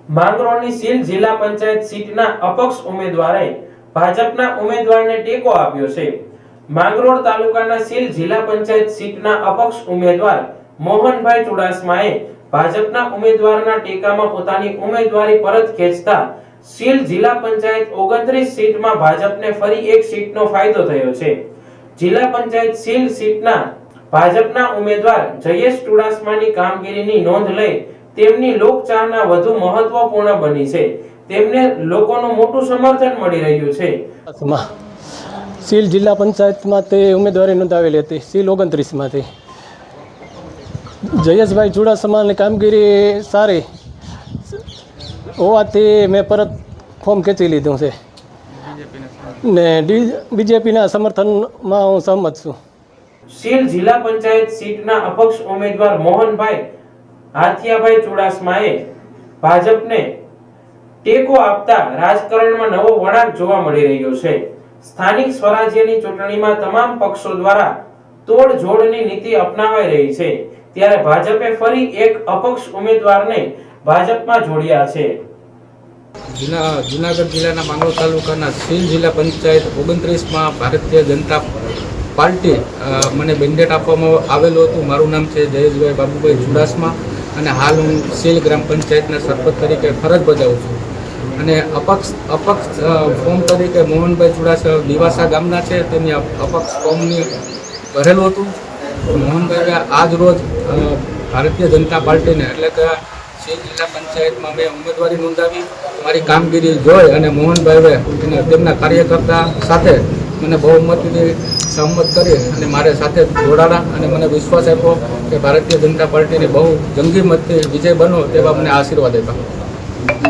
માંગરોળની seal જિલ્લા પંચાયત સીટના અપક્ષ ઉમેદવારે ભાજપના ઉમેદવારને ટેકો આપ્યો છે। માંગરોળ તાલુકાના સીલ જિલ્લા પંચાયત સીટના અપક્ષ ઉમેદવાર મોહનભાઈ ચુડાસમાએ ભાજપના ઉમેદવારના ટેકામાં પોતાની ઉમેદવારી પરત ખેંચતા સીલ જિલ્લા પંચાયત 29 સીટમાં ભાજપને ફરી એક સીટનો ફાયદો થયો છે। જિલ્લા પંચાયત સીલ સીટના ભાજપના ઉમેદવાર જયેશ ચુડાસમાની કામગીરીની નોંધ લઈ તેમની લોકચાહના વધુ મહત્વપૂર્ણ બની છે। તેમને લોકોનું મોટું સમર્થન મળી રહ્યું છે। સીલ જિલ્લા પંચાયતમાં તે ઉમેદવારી નોંધાવેલી હતી સીલ 29માંથી। જયેશભાઈ ચુડાસમાની કામગીરી સારી હોવાથી મેં પરત ફોર્મ ખેંચી લીધું છે ને બીજેપીના સમર્થનમાં હું સહમત છું। સીલ જિલ્લા પંચાયત સીટના અપક્ષ ઉમેદવાર મોહનભાઈ હાથિયાભાઈ ચુડાસમાએ ભાજપને ટેકો આપતા રાજકારણમાં નવો વળાંક જોવા મળી રહ્યો છે। સ્થાનિક સ્વરાજ્યની ચૂંટણીમાં તમામ પક્ષો દ્વારા તોડજોડની નીતિ અપનાવાઈ રહી છે, ત્યારે ભાજપે ફરી એક અપક્ષ ઉમેદવારને ભાજપમાં જોડ્યા છે। જુનાગઢ જિલ્લાના માંગરોળ તાલુકાના સીલ જિલ્લા પંચાયત 29માં ભારતીય જનતા પાર્ટી મને મેન્ડેટ આપવામાં આવેલું હતું। મારું નામ છે જયેશભાઈ બાબુભાઈ ચુડાસમા અને હાલ હું સીલ ગ્રામ પંચાયતના સરપંચ તરીકે ફરજ બજાવું છું અને અપક્ષ ફોર્મ તરીકે મોહનભાઈ ચુડાસમા દિવાસા ગામના છે, તેમની અપક્ષ ફોર્મની ભરેલું હતું। મોહનભાઈએ આજ રોજ ભારતીય જનતા પાર્ટીને એટલે કે સીલ જિલ્લા પંચાયતમાં મેં ઉમેદવારી નોંધાવી। મારી કામગીરી જોઈ અને મોહનભાઈએ તેમના કાર્યકર્તા સાથે મને બહુમતીથી સહમત કરી અને મારે સાથે જોડાણા અને મને વિશ્વાસ આપ્યો કે ભારતીય જનતા પાર્ટીની બહુ જંગી મતથી વિજય બનો તેવા મને આશીર્વાદ આપ્યા।